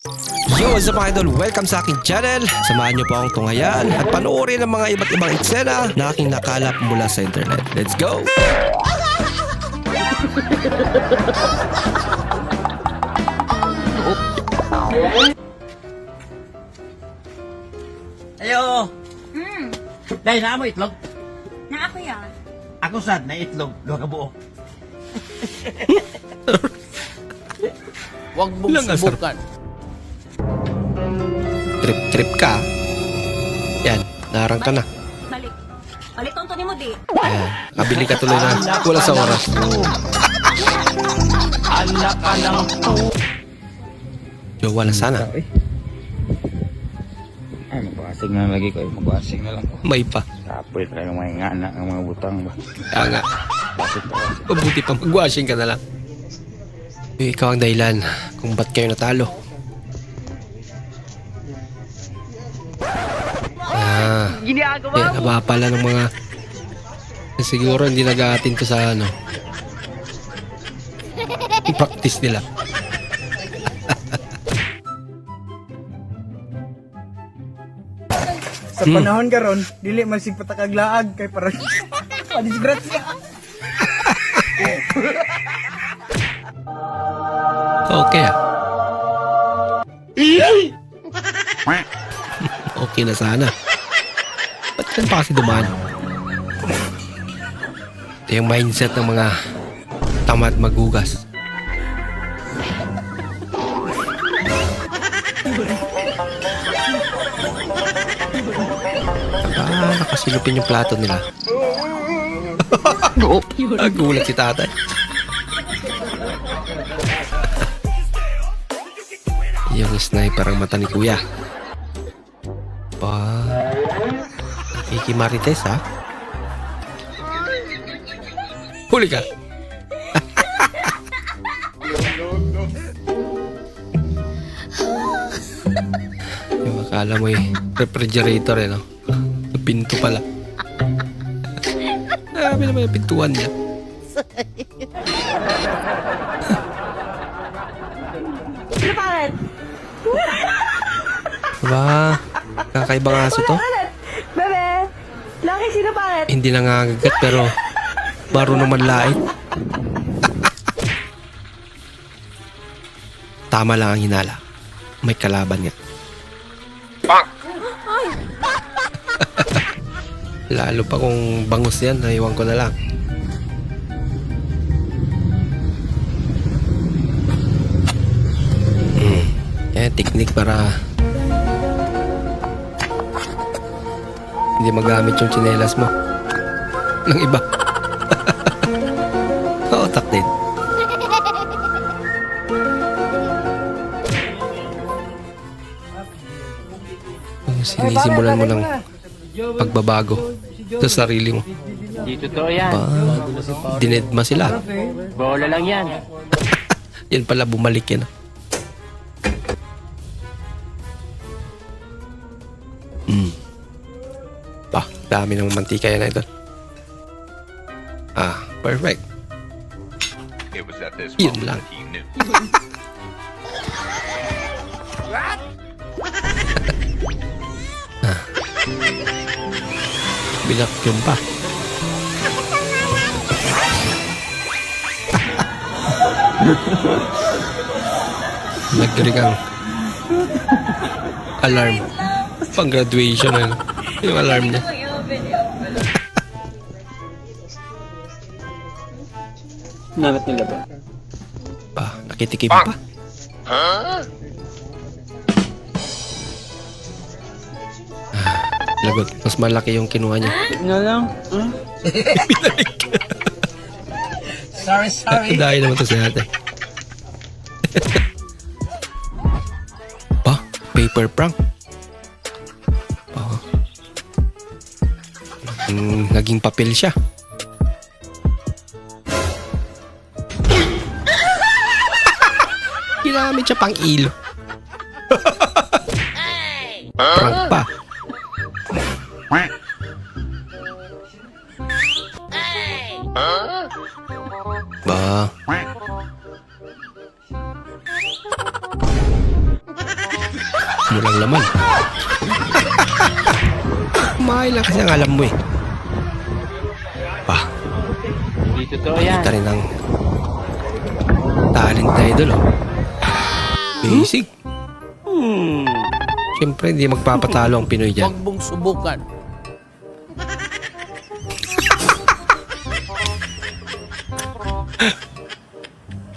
Yo, what's up mga idol? Welcome sa aking channel. Samahan niyo po akong tunghayan at panoorin ang mga iba't ibang eksena na aking nakalap mula sa internet. Let's go! Ayo! Dahil na mo itlog. Na ako yan. Ako sad na itlog. Luha ka buo. Huwag mong Lang, asar. subukan. Trip ka. Yan, narang ka na. Balik. Balik tonto ni mo di. Ayan, kabili ka tuloy na. Wala sa oras. Anak ka ng Jowa na sana. Ay, magpasing na lagi ko. Magpasing na lang ko. May pa. Kapit na yung mga ingana, ang mga butang ba. Kaya nga, Pasig pa kasi. mabuti pa mag-washing ka na lang. Ikaw ang dahilan kung ba't kayo natalo. Yan, aba pala ng mga siguro hindi nag-aatin to sa ano practice nila. Sa panahon karon, dili man sig patakaglaag kay para disgrasya. Okay Okay na sana. Ba't kan pa kasi dumaan? Ito yung mindset ng mga tamad maghugas. Nakasilupin yung plato nila. Nagulat si tatay. Yung sniper ang mata ni kuya. Ikimarites ha? Huli ka! Yung akala mo refrigerator no? Pinto pala. Sabi naman yung pintuan niya. Ano pangalan? Ba, kakaibang aso to? Bebe! Laki sino pangalan? Hindi nangangagat pero marunong manlait. Tama lang ang hinala. May kalaban nga. Lalo pa kung bangus yan, naiwan ko na lang. Technique para hindi magamit yung tsinelas mo ng iba. Otak din. Sinisimulan mo ng pagbabago sa sarili mo. Di totoo yan. Dinedma sila. Bola lang yan. Yan pala, bumalik yan. Dami ng mantika yan, idol. Perfect. It was at this Yun moment lang. that he knew. Binakyum pa. Nagring ang alarm. Pang graduation ano. Yung alarm niya. Nanat nila ba? Nakitikim pa. Lagot. Mas malaki yung kinuha niya. Nga lang. Sorry. Dahil naman to si ate. Paper prank. Naging papel siya. Ginamit siya pang ilo. Prank pa. Ba? Walang laman. Kumain lang kasi ang alam mo eh. Pa, Hindi totoo yan. kita rin ang talent na idol oh. Basic. Siyempre hindi magpapatalo ang Pinoy dyan. Huwag mong subukan.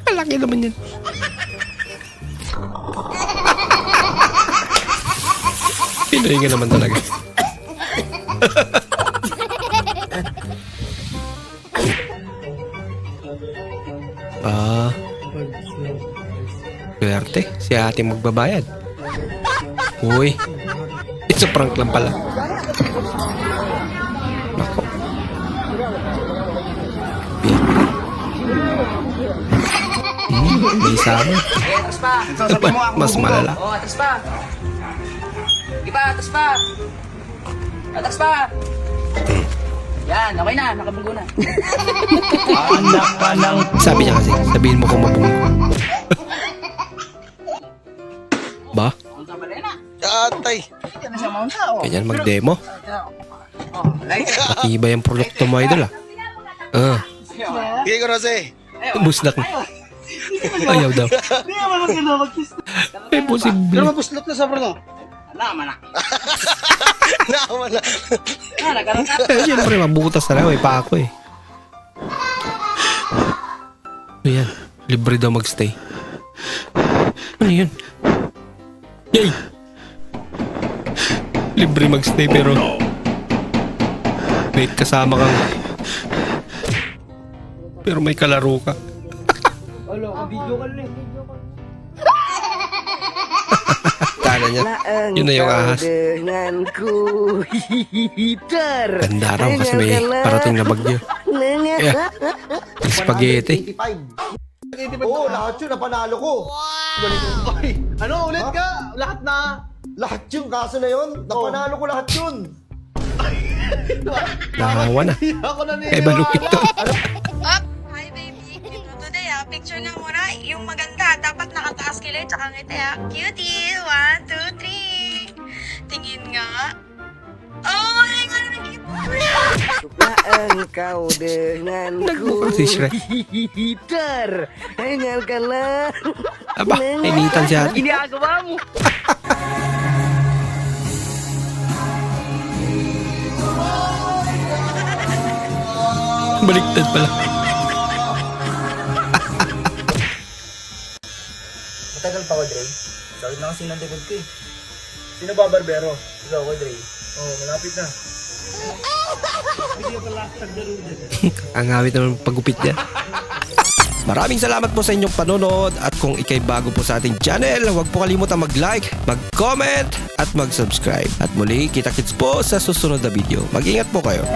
Malaki naman yan. Pinoy nga naman talaga. Swerte, si ate magbabayad. Uy, it's a prank lang pala. Nako. May sama. Mas malala. Oh, atas pa. Sige pa, atas pa. Atas pa. Yan, okay na, nakabunggo na. Anak ka ng... Sabi niya kasi, sabihin mo kung mabunggo. Ba? Unsa ba rin na? Hindi na siya maunta, oh. Ganyan mag-demo. Oh, like. Iba yung produkto mo, idol ah. Busnak na. Ayaw daw. Hindi naman mag mag-kiss. May posible. mapuslot na sa bro. Naman na. Nagkaroon ka. Siyempre, mabutas na lang. May pa ako eh. Ayan. Libre daw magstay. Ano yun? Yay! Libre magstay pero may kasama kang pero may kalaro ka. Kala niya, yun na yung ahas. Ganda raw kasi may parating na bagyo. Yeah. Spaghetti. Oo, lahat yun, napanalo ko. Ay, ano ulit ka? Lahat na. Lahat yun, kaso na yun, napanalo ko lahat yun. Nahawa na. Ako na Kay balupit to. Hi baby, today picture na muna. Yung maganda, dapat nakataas kilay, tsaka ngiti Cutie, 1, 2, 3. Tingin nga. Oh my God, Laan kau denganku. Nagmukha si Shrek. Hitar. Hingalkanlah. Aba, initan si ate. Ginagawa mo. Baliktad pala. Matagal pa ko, Dre. Sakit na kasi ng likod ko eh. Sino ba barbero? Ikaw ko, Dre. Oo, malapit na. Ang awit naman pagupit niya. Maraming salamat po sa inyong panonood at kung ikay bago po sa ating channel, huwag po kalimutan mag-like, mag-comment at mag-subscribe. At muli, kita-kits po sa susunod na video. Mag-ingat po kayo.